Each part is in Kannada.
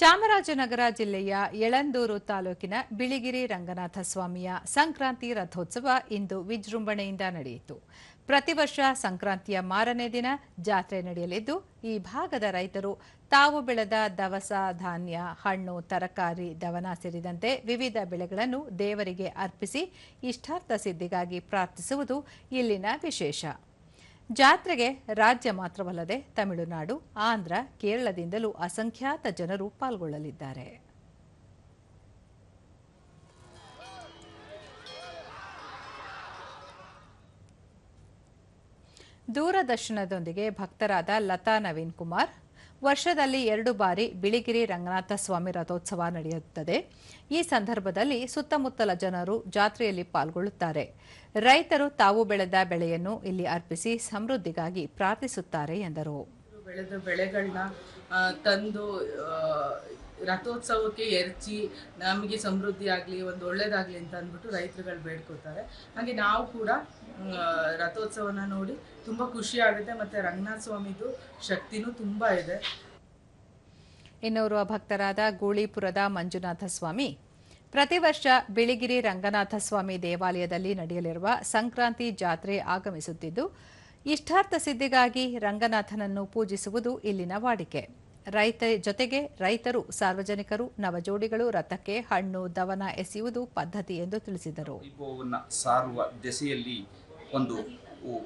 ಚಾಮರಾಜನಗರ ಜಿಲ್ಲೆಯ ಯಳಂದೂರು ತಾಲೂಕಿನ ಬಿಳಿಗಿರಿ ರಂಗನಾಥ ಸ್ವಾಮಿಯ ಸಂಕ್ರಾಂತಿ ರಥೋತ್ಸವ ಇಂದು ವಿಜೃಂಭಣೆಯಿಂದ ನಡೆಯಿತು. ಪ್ರತಿ ವರ್ಷ ಸಂಕ್ರಾಂತಿಯ ಮಾರನೇ ದಿನ ಜಾತ್ರೆ ನಡೆಯಲಿದ್ದು, ಈ ಭಾಗದ ರೈತರು ತಾವು ಬೆಳೆದ ದವಸ ಧಾನ್ಯ, ಹಣ್ಣು, ತರಕಾರಿ, ದವನ ಸೇರಿದಂತೆ ವಿವಿಧ ಬೆಳೆಗಳನ್ನು ದೇವರಿಗೆ ಅರ್ಪಿಸಿ ಇಷ್ಟಾರ್ಥ ಸಿದ್ಧಿಗಾಗಿ ಪ್ರಾರ್ಥಿಸುವುದು ಇಲ್ಲಿನ ವಿಶೇಷ. ಜಾತ್ರೆಗೆ ರಾಜ್ಯ ಮಾತ್ರವಲ್ಲದೆ ತಮಿಳುನಾಡು, ಆಂಧ್ರ, ಕೇರಳದಿಂದಲೂ ಅಸಂಖ್ಯಾತ ಜನರು ಪಾಲ್ಗೊಳ್ಳಲಿದ್ದಾರೆ. ದೂರದರ್ಶನದೊಂದಿಗೆ ಭಕ್ತರಾದ ಲತಾ ನವೀನ್ ಕುಮಾರ್, ವರ್ಷದಲ್ಲಿ 2 ಬಾರಿ ಬಿಳಿಗಿರಿ ರಂಗನಾಥ ಸ್ವಾಮಿ ರಥೋತ್ಸವ ನಡೆಯುತ್ತದೆ. ಈ ಸಂದರ್ಭದಲ್ಲಿ ಸುತ್ತಮುತ್ತಲ ಜನರು ಜಾತ್ರೆಯಲ್ಲಿ ಪಾಲ್ಗೊಳ್ಳುತ್ತಾರೆ. ರೈತರು ತಾವು ಬೆಳೆದ ಬೆಳೆಯನ್ನು ಇಲ್ಲಿ ಅರ್ಪಿಸಿ ಸಮೃದ್ಧಿಗಾಗಿ ಪ್ರಾರ್ಥಿಸುತ್ತಾರೆ ಎಂದರು. ಬೆಳೆದ ಬೆಳೆಗಳನ್ನ ತಂದು ರಥೋತ್ಸವಕ್ಕೆ ಎರಚಿ ನಮಗೆ ಸಮೃದ್ಧಿ ಆಗಲಿ, ಒಂದು ಒಳ್ಳೇದಾಗಲಿ ಅಂತ ಅಂದ್ಬಿಟ್ಟು ರೈತರುಗಳು ಬೇಡ್ಕೋತಾರೆ. ಹಾಗೆ ನಾವು ಕೂಡ ರಥೋತ್ಸವನ ನೋಡಿ ತುಂಬ ಖುಷಿ ಆಗುತ್ತೆ. ಮತ್ತು ರಂಗನಾಥ ಸ್ವಾಮಿದು ಶಕ್ತಿನೂ ತುಂಬ ಇದೆ. ಇನ್ನೋರ್ವ ಭಕ್ತರಾದ ಗೂಳಿಪುರದ ಮಂಜುನಾಥ ಸ್ವಾಮಿ, ಪ್ರತಿ ವರ್ಷ ಬಿಳಿಗಿರಿ ರಂಗನಾಥ ಸ್ವಾಮಿ ದೇವಾಲಯದಲ್ಲಿ ನಡೆಯಲಿರುವ ಸಂಕ್ರಾಂತಿ ಜಾತ್ರೆ ಆಗಮಿಸುತ್ತಿದ್ದು, ಇಷ್ಟಾರ್ಥ ಸಿದ್ಧಿಗಾಗಿ ರಂಗನಾಥನನ್ನು ಪೂಜಿಸುವುದು ಇಲ್ಲಿನ ವಾಡಿಕೆ. ಜೊತೆಗೆ ರೈತರು, ಸಾರ್ವಜನಿಕರು, ನವಜೋಡಿಗಳು ರಥಕ್ಕೆ ಹಣ್ಣು, ದವನ ಎಸೆಯುವುದು ಪದ್ಧತಿ ಎಂದು ತಿಳಿಸಿದರು. ಸಾರುವ ದೆಸೆಯಲ್ಲಿ ಒಂದು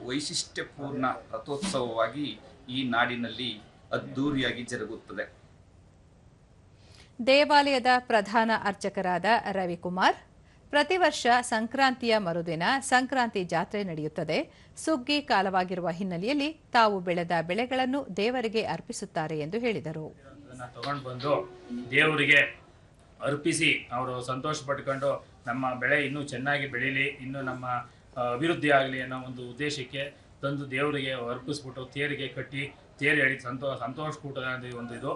ವೈಶಿಷ್ಟ್ಯಪೂರ್ಣ ರಥೋತ್ಸವವಾಗಿ ಈ ನಾಡಿನಲ್ಲಿ ಅದ್ದೂರಿಯಾಗಿ ಜರುಗುತ್ತದೆ. ದೇವಾಲಯದ ಪ್ರಧಾನ ಅರ್ಚಕರಾದ ರವಿಕುಮಾರ್, ಪ್ರತಿ ವರ್ಷ ಸಂಕ್ರಾಂತಿಯ ಮರುದಿನ ಸಂಕ್ರಾಂತಿ ಜಾತ್ರೆ ನಡೆಯುತ್ತದೆ. ಸುಗ್ಗಿ ಕಾಲವಾಗಿರುವ ಹಿನ್ನೆಲೆಯಲ್ಲಿ ತಾವು ಬೆಳೆದ ಬೆಳೆಗಳನ್ನು ದೇವರಿಗೆ ಅರ್ಪಿಸುತ್ತಾರೆ ಎಂದು ಹೇಳಿದರು. ತಗೊಂಡು ಬಂದು ದೇವರಿಗೆ ಅರ್ಪಿಸಿ ಅವರು ಸಂತೋಷ ಪಟ್ಕೊಂಡು ನಮ್ಮ ಬೆಳೆ ಇನ್ನೂ ಚೆನ್ನಾಗಿ ಬೆಳೀಲಿ, ಇನ್ನೂ ನಮ್ಮ ಅಭಿವೃದ್ಧಿ ಆಗಲಿ ಅನ್ನೋ ಒಂದು ಉದ್ದೇಶಕ್ಕೆ ತಂದು ದೇವರಿಗೆ ಅರ್ಪಿಸ್ಬಿಟ್ಟು ತೇರಿಗೆ ಕಟ್ಟಿ ತೇರು ಎಳಿ ಸಂತೋಷ ಕೂಟ ಒಂದು ಇದು